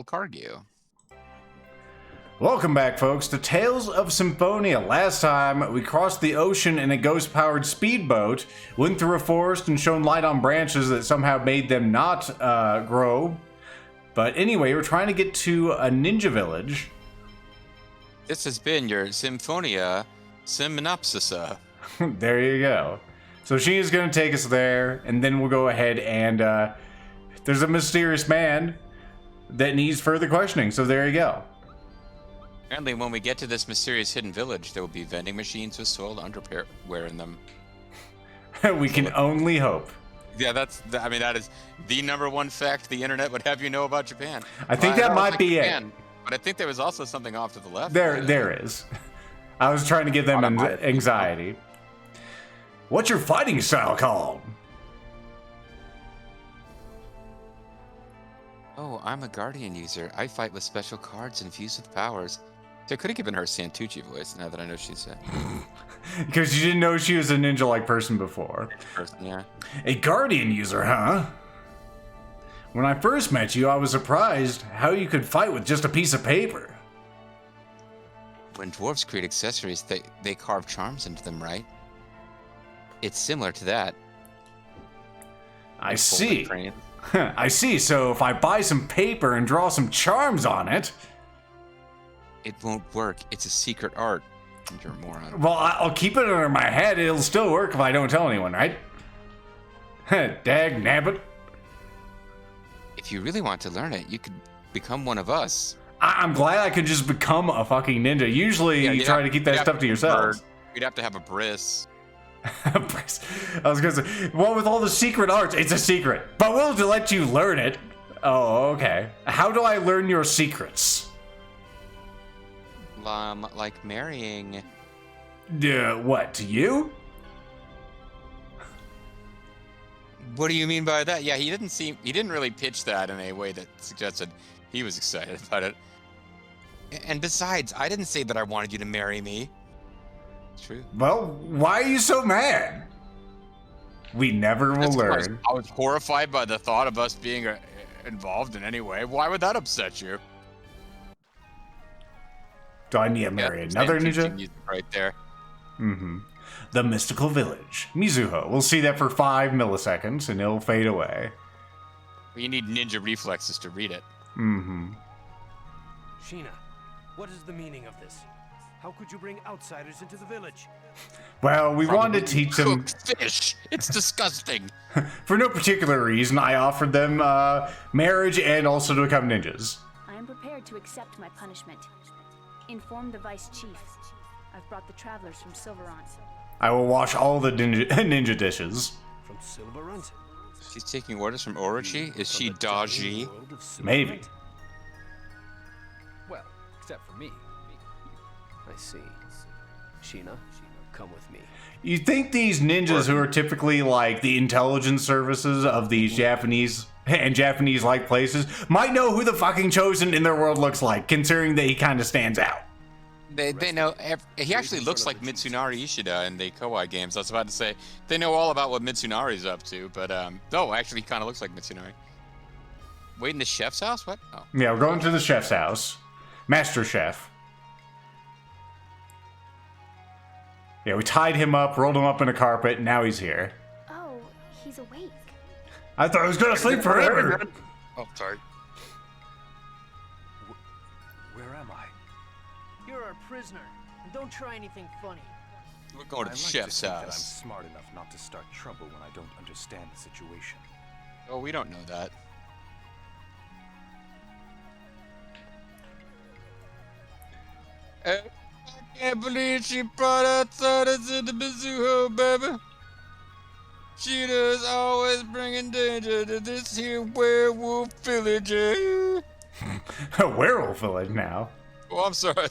Cargill. Welcome back, folks, to Tales of Symphonia. Last time, we crossed the ocean in a ghost-powered speedboat, went through a forest and shone light on branches that somehow made them not grow. But anyway, we're trying to get to a ninja village. This has been your Symphonia synopsis. There you go. So she is going to take us there, and then we'll go ahead and there's a mysterious man that needs further questioning, so there you go. Apparently, when we get to this mysterious hidden village, there will be vending machines with soiled underwear in them. We can only hope. Yeah, that is the #1 fact the internet would have you know about Japan. I think that might be it. But I think there was also something off to the left. There is. I was trying to give them anxiety. What's your fighting style called? Oh, I'm a Guardian user. I fight with special cards infused with powers. So I could have given her a Santucci voice now that I know she's Because you didn't know she was a ninja-like person before. Yeah. A Guardian user, huh? When I first met you, I was surprised how you could fight with just a piece of paper. When dwarves create accessories, they carve charms into them, right? It's similar to that. I see. I see. So if I buy some paper and draw some charms on it... It won't work. It's a secret art. You're a moron. Well, I'll keep it under my head. It'll still work if I don't tell anyone, right? Dag nabbit. If you really want to learn it, you could become one of us. I'm glad I could just become a fucking ninja. Usually you try to keep that stuff to yourself. You'd have to have a bris. I was gonna say, well, with all the secret arts, it's a secret. But we'll let you learn it. Oh, okay. How do I learn your secrets? Like marrying. What, to you? What do you mean by that? Yeah, he didn't really pitch that in a way that suggested he was excited about it. And besides, I didn't say that I wanted you to marry me. It's true. Well, why are you so mad? We never will learn. I was horrified by the thought of us being involved in any way. Why would that upset you? Do I need to marry another ninja? Right there. Mm-hmm. The Mystical Village. Mizuho. We'll see that for 5 milliseconds, and it'll fade away. You need ninja reflexes to read it. Mm-hmm. Sheena, what is the meaning of this? How could you bring outsiders into the village? Well, we wanted to teach them... fish! It's disgusting! For no particular reason, I offered them marriage and also to become ninjas. I am prepared to accept my punishment. Inform the Vice Chief. I've brought the travelers from Silverant. I will wash all the ninja dishes. From Silverant? She's taking orders from Orochi? Is she Daji? Maybe. Well, except for me. I see. Sheena, come with me. You think these ninjas who are typically like the intelligence services of these Japanese and Japanese-like places might know who the fucking Chosen in their world looks like, considering that he kind of stands out. They know. He actually looks like Mitsunari Ishida in the Kowai games. I was about to say they know all about what Mitsunari's up to, but no, actually, he kind of looks like Mitsunari. Wait in the chef's house? What? Oh. Yeah, we're going to the chef's house. Master Chef. Yeah, we tied him up, rolled him up in a carpet, and now he's here. Oh, he's awake. I thought I was gonna sleep forever. Oh, sorry. Where am I? You're our prisoner. And don't try anything funny. We're going to the chef's that I'm house. smart enough not to start trouble when I don't understand the situation. Oh, we don't know that. I can't believe she brought outsiders into Mizuho, baby. She does always bringing danger to this here werewolf village. A werewolf village now. Oh, I'm sorry.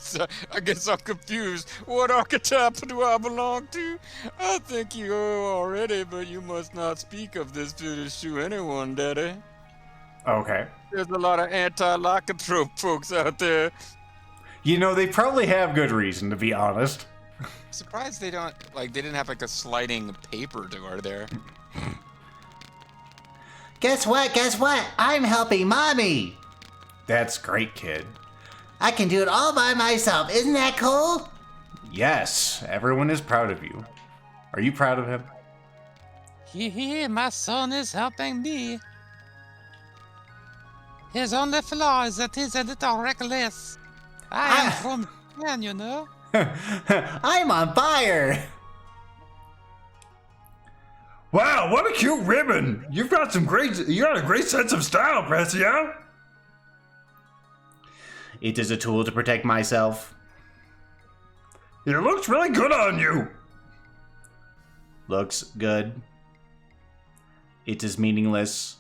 I guess I'm confused. What archetype do I belong to? I think you are already, but you must not speak of this village to anyone, Daddy. Okay. There's a lot of anti-lycanthrope folks out there. You know, they probably have good reason, to be honest. I'm surprised they didn't have like a sliding paper door there. Guess what? I'm helping Mommy. That's great, kid. I can do it all by myself. Isn't that cool? Yes, everyone is proud of you. Are you proud of him? My son is helping me. His only flaw is that he's a little reckless. I am from Japan, you know. I'm on fire. Wow, what a cute ribbon! You got a great sense of style, Prezio. It is a tool to protect myself. It looks really good on you. Looks good. It is meaningless.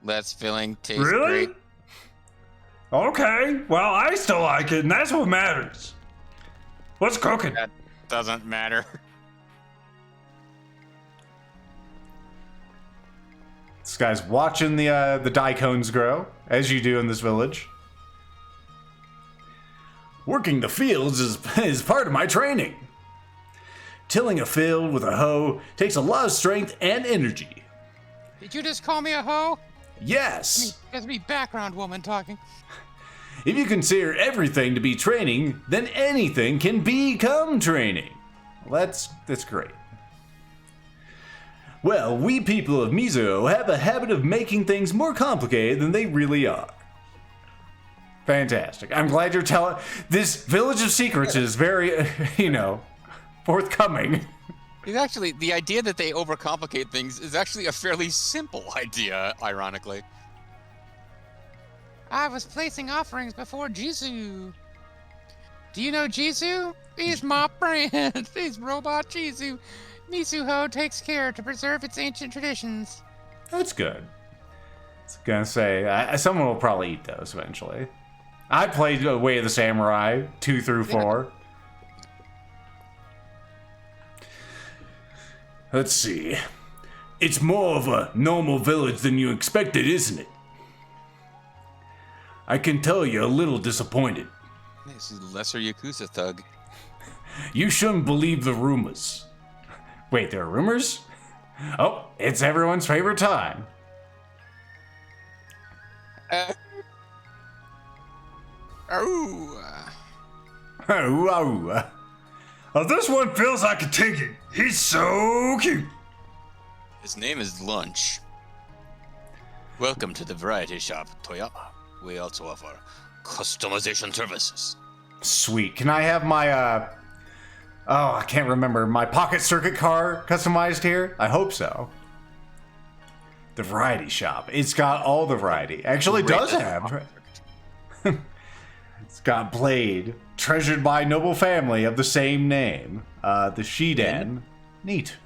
Less filling, tastes Really? great. Okay, well, I still like it, and that's what matters. What's cooking? That doesn't matter. This guy's watching the dye cones grow, as you do in this village. Working the fields is part of my training. Tilling a field with a hoe takes a lot of strength and energy. Did you just call me a hoe? Yes! That's me background woman talking. If you consider everything to be training, then anything can become training. Well, that's great. Well, we people of Mizo have a habit of making things more complicated than they really are. Fantastic. I'm glad you're telling... This Village of Secrets is very, forthcoming. It's actually, the idea that they overcomplicate things is actually a fairly simple idea, ironically. I was placing offerings before Jisoo. Do you know Jisoo? He's my friend. He's Robot Jisoo. Misuho takes care to preserve its ancient traditions. That's good. I was gonna say, someone will probably eat those eventually. I played Way of the Samurai 2 through 4. Let's see. It's more of a normal village than you expected, isn't it? I can tell you're a little disappointed. This is lesser Yakuza thug. You shouldn't believe the rumors. Wait, there are rumors? Oh, it's everyone's favorite time. Oh, this one feels like a ticket. He's so cute. His name is Lunch. Welcome to the variety shop, Toyama. We also offer customization services. Sweet. Can I have my, I can't remember. My pocket circuit car customized here? I hope so. The variety shop. It's got all the variety. Actually, it does have. It's got Blade, treasured by noble family of the same name. The Shiden. Neat.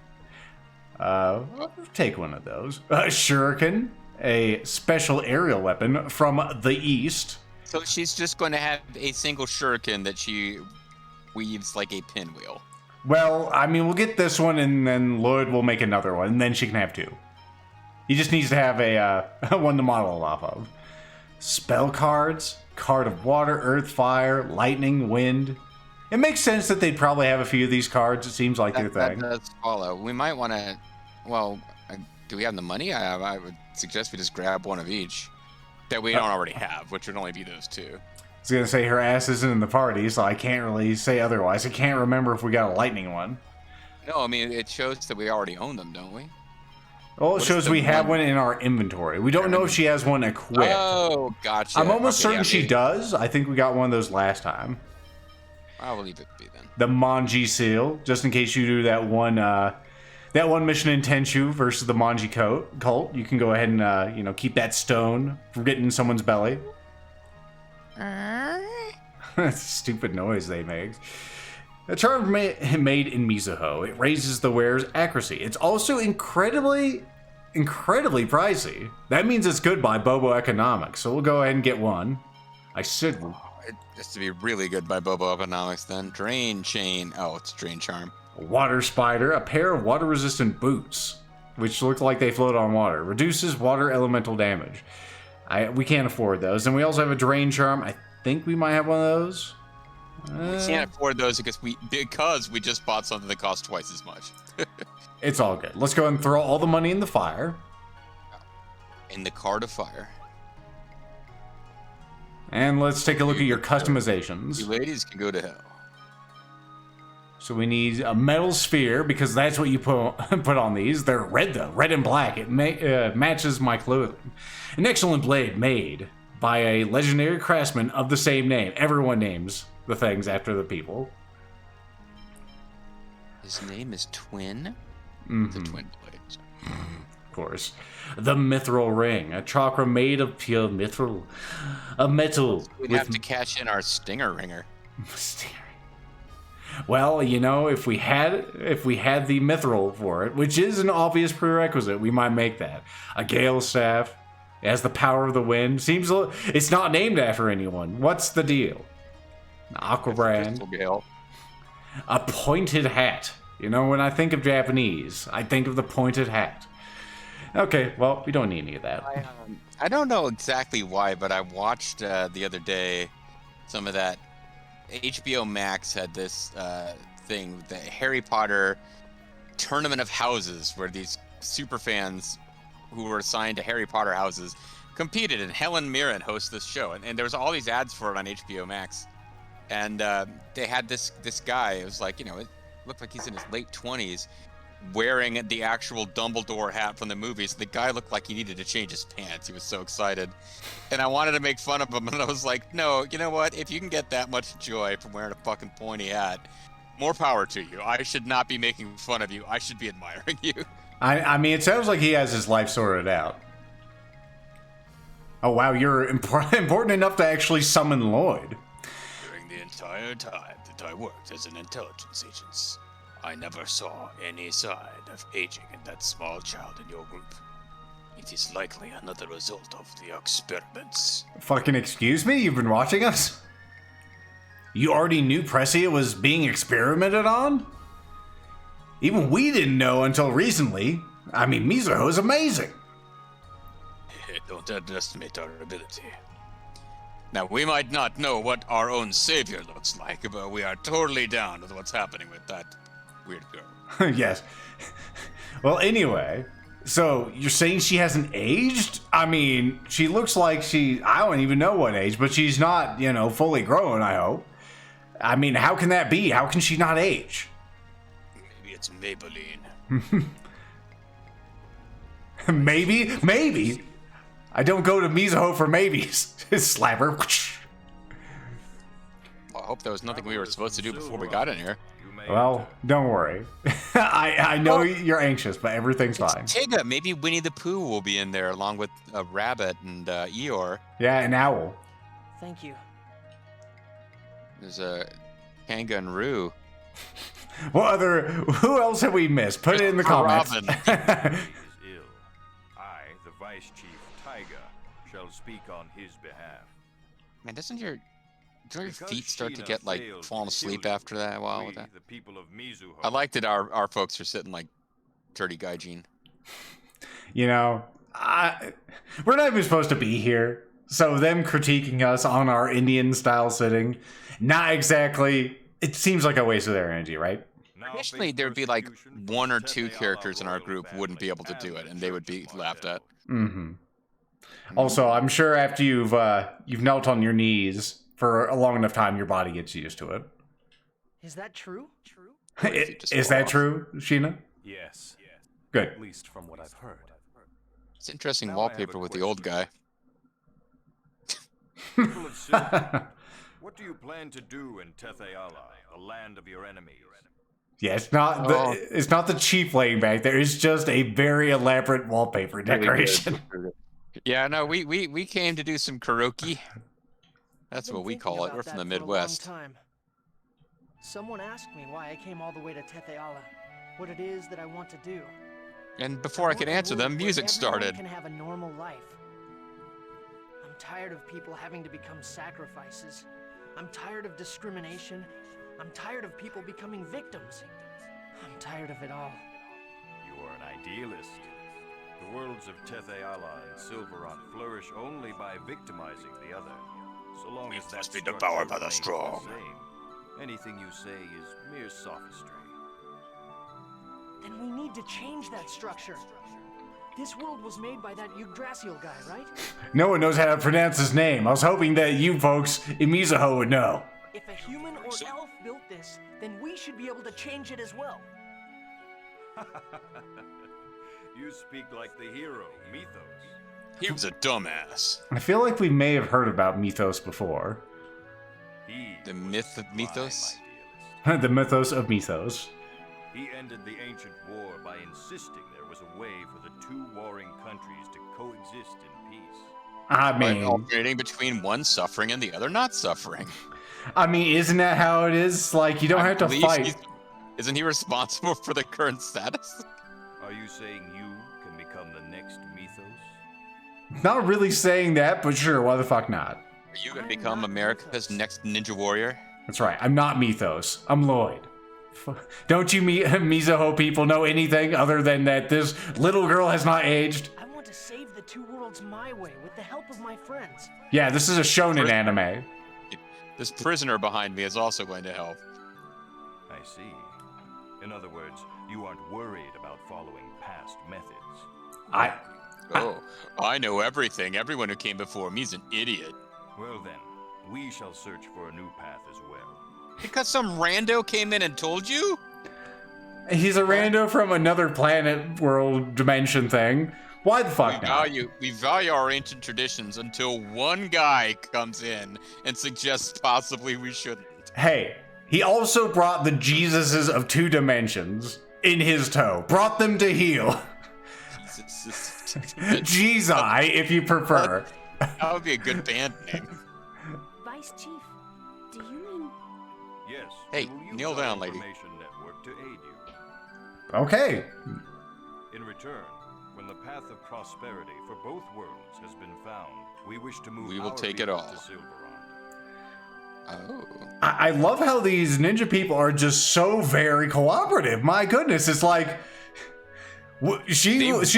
Take one of those. Shuriken, a special aerial weapon from the east. So she's just going to have a single shuriken that she weaves like a pinwheel. Well, I mean, we'll get this one, and then Lloyd will make another one, and then she can have two. He just needs to have a one to model off of. Spell cards, card of water, earth, fire, lightning, wind. It makes sense that they'd probably have a few of these cards. It seems like their thing. That does follow. We might want to. Well, do we have the money? I would suggest we just grab one of each that we don't already have, which would only be those two. I was gonna say her ass isn't in the party, so I can't really say otherwise. I can't remember if we got a lightning one. No, I mean it shows that we already own them, don't we? Well, it shows we have one in our inventory. We don't know if she has one equipped. Oh, gotcha. I'm almost certain she does. I think we got one of those last time. I will leave it be then. The Manji seal, just in case you do that one mission in Tenchu versus the Manji cult. You can go ahead and keep that stone from getting in someone's belly. That's a stupid noise they make. A charm made in Mizuho. It raises the wearer's accuracy. It's also incredibly pricey. That means it's good by Bobo Economics, so we'll go ahead and get one. I should. It has to be really good by Bobo Economics then. Drain chain. Oh, it's drain charm. Water spider, a pair of water-resistant boots, which look like they float on water. Reduces water elemental damage. We can't afford those. And we also have a drain charm. I think we might have one of those. We can't afford those because we just bought something that costs twice as much. It's all good. Let's go ahead and throw all the money in the fire. In the card of fire. And let's take a look at your You customizations. ladies can go to hell. So we need a metal sphere, because that's what you put on these. They're red, though. Red and black. It matches my clothing. An excellent blade made by a legendary craftsman of the same name. Everyone names the things after the people. His name is Twin? The Twin Blades. Of course. The mithril ring. A chakra made of pure mithril. A metal. We'd have to cash in our stinger ringer. Well, you know, if we had the mithril for it, which is an obvious prerequisite, we might make that. A gale staff. It has the power of the wind. Seems it's not named after anyone. What's the deal? An aqua brand. Crystal Gale. A pointed hat. You know, when I think of Japanese, I think of the pointed hat. Okay, well, we don't need any of that. I don't know exactly why, but I watched the other day some of that. HBO Max had this thing, the Harry Potter Tournament of Houses, where these super fans who were assigned to Harry Potter houses competed, and Helen Mirren hosts this show, and there was all these ads for it on HBO Max, and they had this guy. It was like, you know, it looked like he's in his late 20s, wearing the actual Dumbledore hat from the movies. The guy looked like he needed to change his pants. He was so excited. And I wanted to make fun of him, and I was like, no, you know what? If you can get that much joy from wearing a fucking pointy hat, more power to you. I should not be making fun of you. I should be admiring you. I mean, it sounds like he has his life sorted out. Oh, wow, you're important enough to actually summon Lloyd. During the entire time that I worked as an intelligence agent, I never saw any sign of aging in that small child in your group. It is likely another result of the experiments. Fucking excuse me? You've been watching us? You already knew Prescia was being experimented on? Even we didn't know until recently. I mean, Mizuho is amazing. Don't underestimate our ability. Now, we might not know what our own savior looks like, but we are totally down with what's happening with that weird girl. Yes. Well, anyway, so you're saying she hasn't aged? I mean, she looks like I don't even know what age, but she's not, you know, fully grown, I hope. I mean, how can that be? How can she not age? Maybe it's Maybelline. Maybe. I don't go to Mizuho for maybes. Slapper. Well, I hope there was nothing we were supposed to do before we got in here. Well, don't worry. I know you're anxious, but everything's fine. Tyga, maybe Winnie the Pooh will be in there along with a rabbit and Eeyore. Yeah, an owl. Thank you. There's a Kanga and Roo. Who else have we missed? Put it in the comments. Robin. Is ill. I, the Vice Chief Tyga, shall speak on his behalf. Man, don't your Because feet start to Sheena get like failed falling to asleep kill you, after that while we, with that? the people of Mizuho, I like that our folks are sitting like dirty gaijin. You know, we're not even supposed to be here. So them critiquing us on our Indian style sitting, not exactly. It seems like a waste of their energy, right? now Traditionally, face there'd be like persecution from one or the two Tete characters in our Ala group royal wouldn't be able to family do it, and and they would be church laughed at. Mm-hmm. Also, I'm sure after you've knelt on your knees for a long enough time, your body gets used to it. Is that true? Is that true, Sheena? Yes, Good. at least from what I've heard. It's interesting Now I have wallpaper a with the old guy. People of Sylvan, what do you plan to do in Tete Ala, the land of your enemies? Yeah, it's not the cheap laying back there. It's just a very elaborate wallpaper decoration. Yeah, no, we came to do some karaoke. That's I've been what we thinking call it. about We're from the that for a long Midwest. time. Someone asked me why I came all the way to Tete Ala, what it is that I want to do. And before I could answer them, music started. Can have a normal life. I'm tired of people having to become sacrifices. I'm tired of discrimination. I'm tired of people becoming victims. I'm tired of it all. You are an idealist. The worlds of Tete Ala and Silveron flourish only by victimizing the other. So long We as that must be devoured structure by the remains strong. same, anything you say is mere sophistry. Then we need to change that structure. This world was made by that Yggdrasil guy, right? No one knows how to pronounce his name. I was hoping that you folks in Mizuho would know. If a human or elf built this, then we should be able to change it as well. You speak like the hero, Mythos. He was a dumbass. I feel like we may have heard about Mythos before. He The myth of was Mythos? my idealist. The mythos of Mythos. He ended the ancient war by insisting there was a way for the two warring countries to coexist in peace. I By mean, alternating between one suffering and the other not suffering. isn't that how it is? Like, you don't I have to believe fight. Isn't he responsible for the current status? Are you saying you can become the next Mythos? Not really saying that, but sure, why the fuck not? Are you going I'm to become not America's Mythos. next ninja warrior? That's right, I'm not Mythos. I'm Lloyd. Don't you Mizuho people know anything other than that this little girl has not aged? I want to save the two worlds my way with the help of my friends. Yeah, this is a shonen anime. This prisoner behind me is also going to help. I see. In other words, you aren't worried about following past methods. Oh, I know everything. Everyone who came before me is an idiot. Well then, we shall search for a new path as well. Because some rando came in and told you? He's a rando from another planet, world, dimension thing. Why the fuck not? We value our ancient traditions until one guy comes in and suggests possibly we shouldn't. Hey, he also brought the Jesuses of two dimensions in his tow. Brought them to heal. Jesus, if you prefer. That would be a good band name. Vice Chief, do you mean... Yes. Hey, we will use kneel our down, lady. information network to aid you. Okay. In return, when the path of prosperity for both worlds has been found, we wish to move We will our take it people all. to Silverrond. Oh. I love how these ninja people are just so very cooperative. My goodness, it's like... They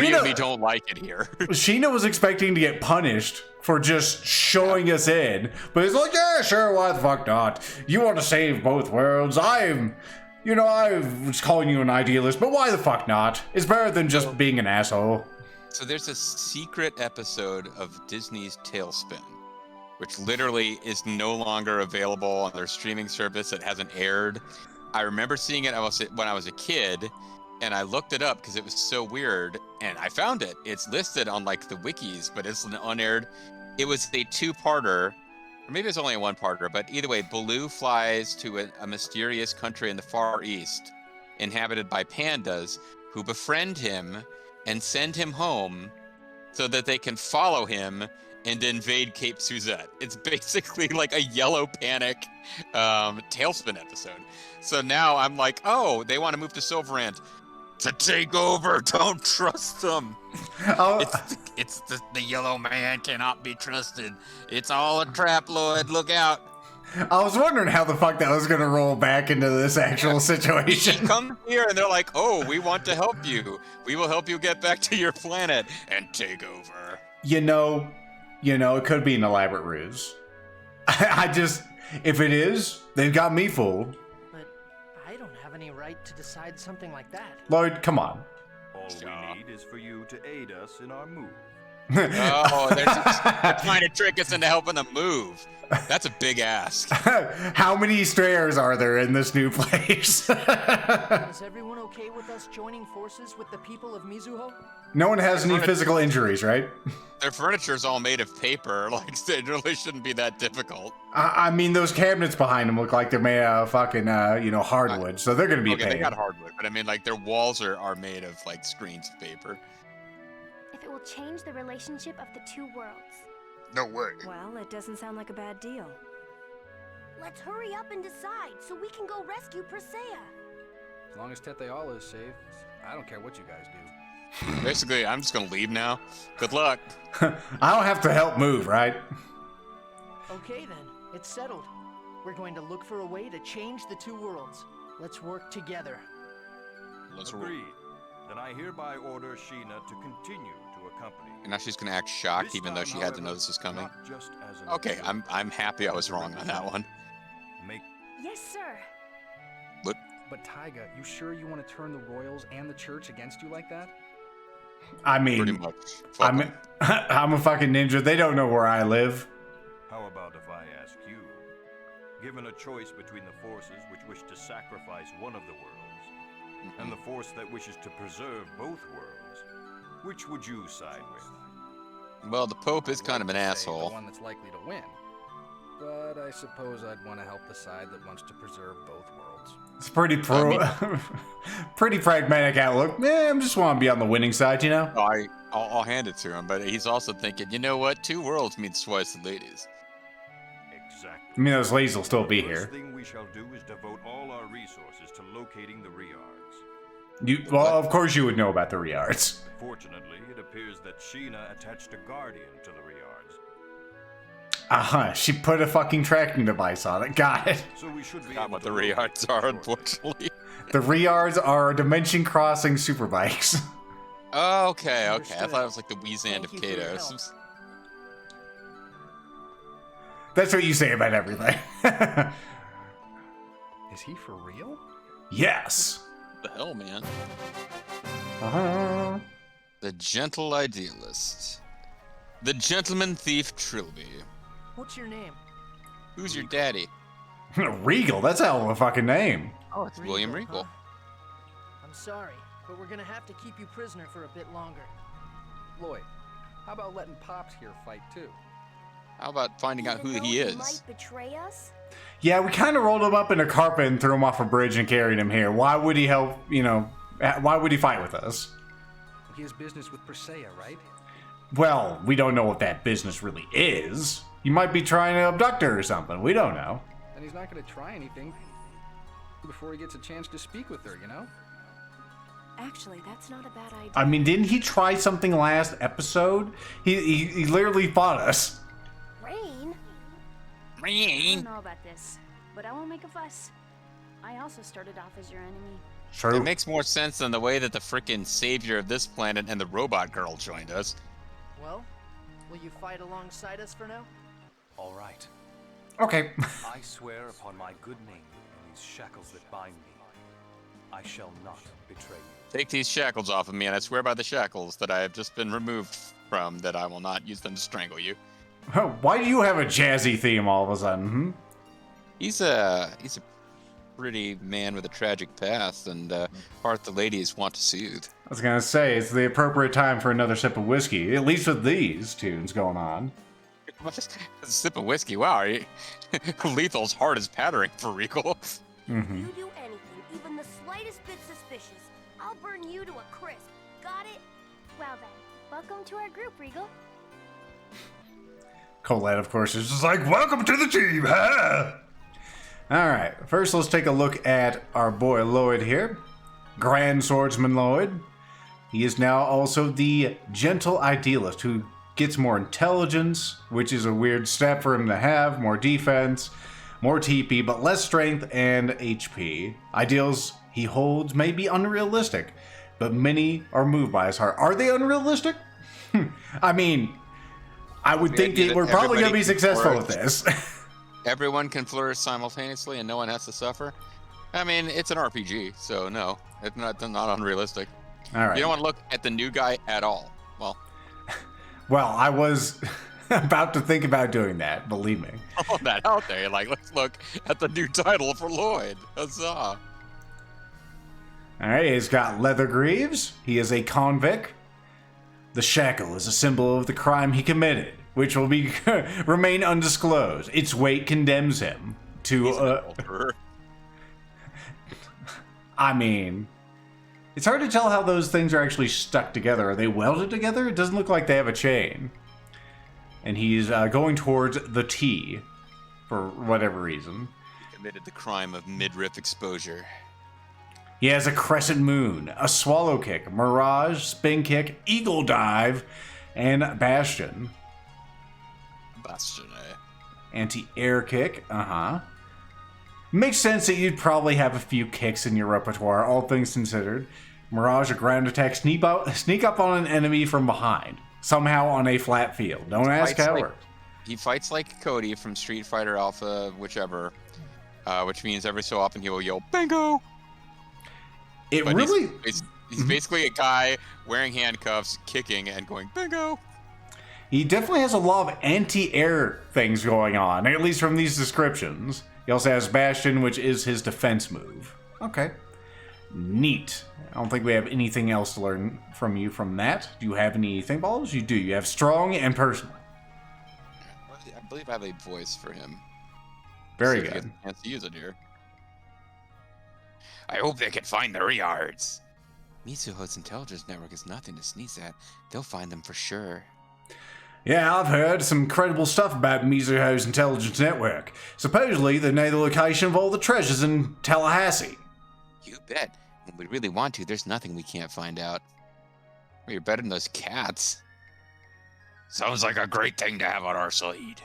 really don't like it here. Sheena was expecting to get punished for just showing us in, but he's like, yeah, sure, why the fuck not? You want to save both worlds? I was calling you an idealist, but why the fuck not? It's better than just being an asshole. So there's a secret episode of Disney's Tailspin, which literally is no longer available on their streaming service. It hasn't aired. I remember seeing it when I was a kid, and I looked it up because it was so weird, and I found it. It's listed on like the wikis, but it's an unaired. It was a two-parter, or maybe it's only a one-parter, but either way, Baloo flies to a mysterious country in the Far East, inhabited by pandas, who befriend him and send him home so that they can follow him and invade Cape Suzette. It's basically like a Yellow Panic Tailspin episode. So now I'm like, oh, they want to move to Silverand to take over. Don't trust them. Oh, It's the yellow man cannot be trusted. It's all a trap, Lloyd. Look out. I was wondering how the fuck that was going to roll back into this actual He situation. comes here and they're like, oh, we want to help you. We will help you get back to your planet and take over. You know, it could be an elaborate ruse. If it is, they've got me fooled. But I don't have any right to decide something like that. Lloyd, come on. All we need is for you to aid us in our move. Oh, they're trying to trick us into helping them move. That's a big ask. How many Strayers are there in this new place? Is everyone okay with us joining forces with the people of Mizuho? No one has any physical injuries, right? Their furniture's all made of paper. Like, it really shouldn't be that difficult. I mean, those cabinets behind them look like they're made out of fucking, hardwood, so they're gonna be Okay, paid. they got hardwood, but I mean, like, their walls are made of, like, screens of paper. If it will change the relationship of the two worlds. No way. Well, it doesn't sound like a bad deal. Let's hurry up and decide so we can go rescue Persea. As long as Tetheala is safe, I don't care what you guys do. Basically, I'm just gonna leave now. Good luck. I don't have to help move, right? Okay then, it's settled. We're going to look for a way to change the two worlds. Let's work together. Let's roll. Agreed. Then I hereby order Sheena to continue to accompany. And now she's gonna act shocked, This even though time, she had to know however, this was coming. not just as an Okay, observer. I'm happy I was wrong on that one. Make Yes, sir. But Taiga, you sure you want to turn the royals and the church against you like that? I mean, Pretty much. Fuck 'em. I'm a fucking ninja. They don't know where I live. How about if I ask you? Given a choice between the forces which wish to sacrifice one of the worlds, and the force that wishes to preserve both worlds, which would you side with? Well, the Pope is kind of an I'd say asshole. The one that's likely to win. But I suppose I'd want to help the side that wants to preserve both worlds. It's pretty pretty pragmatic outlook. I just want to be on the winning side, you know? I'll hand it to him, but he's also thinking, you know what? 2 worlds means twice the ladies. Exactly. I mean, those ladies will still be The here. first thing we shall do is devote all our resources to locating the Riards. Well, of course you would know about the Riards. Fortunately, it appears that Sheena attached a guardian to the Riards. She put a fucking tracking device on it. Got it. So we should be Not able what to the locate Riards them are, shortly. The unfortunately. Riards are dimension-crossing superbikes. Oh, okay. I Understood. thought it was like the Weezand of Thank you for your Katos. That's what you say about everything. Is he for real? Yes. The hell, man? Uh-huh. The Gentle Idealist. The Gentleman Thief Trilby. What's your name? Who's your daddy? Regal, that's a hell of a fucking name. Oh, it's William Regal. Huh? I'm sorry, but we're gonna have to keep you prisoner for a bit longer. Lloyd, how about letting Pops here fight too? How about finding out who Even he though is? might betray us? Yeah, we kind of rolled him up in a carpet and threw him off a bridge and carried him here. Why would he help, why would he fight with us? He has business with Persea, right? Well, we don't know what that business really is. You might be trying to abduct her or something. We don't know. And he's not going to try anything before he gets a chance to speak with her, you know? Actually, that's not a bad idea. I mean, didn't he try something last episode? He literally fought us. Rain? I don't know about this, but I won't make a fuss. I also started off as your enemy. True. It makes more sense than the way that the frickin' savior of this planet and the robot girl joined us. Well, will you fight alongside us for now? All right. Okay. I swear upon my good name and these shackles that bind me, I shall not betray you. Take these shackles off of me, and I swear by the shackles that I have just been removed from that I will not use them to strangle you. Why do you have a jazzy theme all of a sudden? He's a pretty man with a tragic past and heart the ladies want to soothe. I was gonna say, it's the appropriate time for another sip of whiskey, at least with these tunes going on. A sip of whiskey, wow. Lethal's heart is pattering for Regal. If you do anything, even the slightest bit suspicious, I'll burn you to a crisp. Got it? Well then, welcome to our group, Regal. Colette, of course, is just It's like, welcome to the team, huh? Alright, first let's take a look at our boy Lloyd here. Grand Swordsman Lloyd. He is now also the Gentle Idealist, who gets more intelligence, which is a weird step for him to have, more defense, more TP, but less strength and HP. Ideals he holds may be unrealistic, but many are moved by his heart. Are they unrealistic? I mean, I would think that we're probably going to be successful with this. Everyone can flourish simultaneously and no one has to suffer. I mean, it's an RPG, so no, it's not unrealistic. All right. You don't want to look at the new guy at all. Well, I was about to think about doing that, believe me. Throw that out there. You're like, let's look at the new title for Lloyd. Huzzah. All right, he's got leather greaves. He is a convict. The shackle is a symbol of the crime he committed, which will be remain undisclosed. Its weight condemns him to. I mean, it's hard to tell how those things are actually stuck together. Are they welded together? It doesn't look like they have a chain. And he's going towards the T for whatever reason. He committed the crime of midriff exposure. He has a crescent moon, a swallow kick, mirage, spin kick, eagle dive, and bastion. Bastion, eh? Anti-air kick, Makes sense that you'd probably have a few kicks in your repertoire, all things considered. Mirage, a ground attack, sneak up on an enemy from behind, somehow on a flat field. Don't ask how it works. He fights like Cody from Street Fighter Alpha, whichever, which means every so often he will yell, "Bingo!" It But really... He's basically a guy wearing handcuffs, kicking, and going, bingo! He definitely has a lot of anti-air things going on, at least from these descriptions. He also has Bastion, which is his defense move. Okay. Neat. I don't think we have anything else to learn from you from that. Do you have any thing balls? You do. You have strong and personal. I believe I have a voice for him. Very See if he good. gets a chance to use it here. I hope they can find the Riards. Mitsuho's intelligence network is nothing to sneeze at. They'll find them for sure. Yeah, I've heard some incredible stuff about Mizuho's intelligence network. Supposedly, they know the location of all the treasures in Tallahassee. You bet. When we really want to, there's nothing we can't find out. Well, you're better than those cats. Sounds like a great thing to have on our side.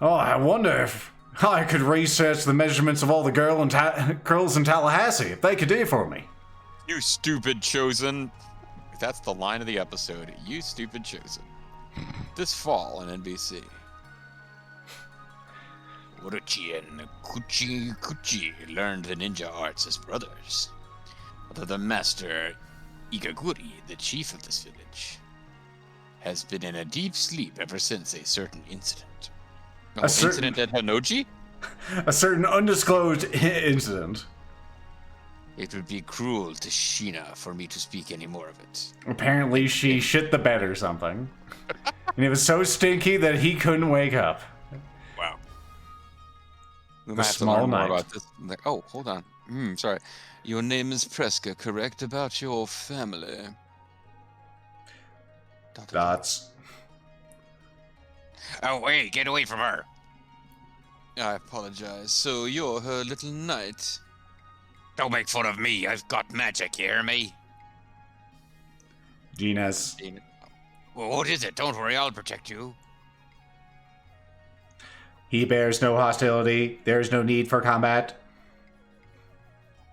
Oh, I wonder if I could research the measurements of all the girls in Tallahassee, if they could do it for me. You stupid chosen. That's the line of the episode. You stupid chosen. This fall on NBC. Orochi and Kuchi learned the ninja arts as brothers. Although the master, Igaguri, the chief of this village, has been in a deep sleep ever since a certain incident. Incident at Hanoji? A certain undisclosed incident. It would be cruel to Sheena for me to speak any more of it. Apparently she shit the bed or something. And it was so stinky that he couldn't wake up. Wow. We might have to learn more about this. Oh, hold on. Sorry. Your name is Preska, correct? About your family. Dots. Oh, wait, get away from her. I apologize. So you're her little knight. Don't make fun of me. I've got magic, you hear me? Gina's. Well, what is it? Don't worry, I'll protect you. He bears no hostility. There is no need for combat.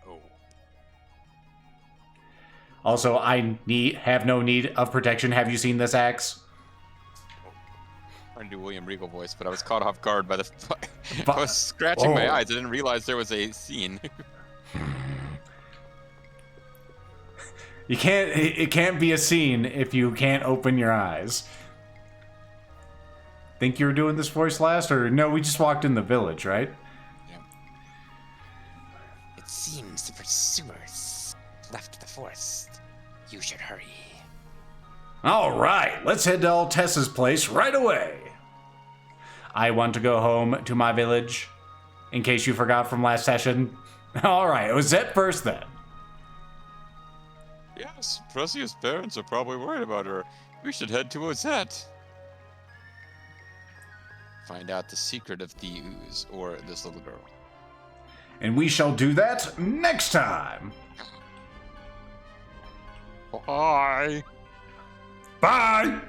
Oh. Also, I have no need of protection. Have you seen this axe? I'm trying to do William Regal voice, but I was caught off guard by the... I was scratching my eyes. I didn't realize there was a scene. It can't be a scene if you can't open your eyes. Think you were doing this voice last, or no, we just walked in the village, right? Yeah. It seems the pursuers left the forest. You should hurry. Alright, let's head to Altessa's place right away. I want to go home to my village, in case you forgot from last session. Alright, Ozette first then. Yes, Precia's parents are probably worried about her. We should head to Ozette. Find out the secret of the ooze, or this little girl. And we shall do that next time. Bye. Bye.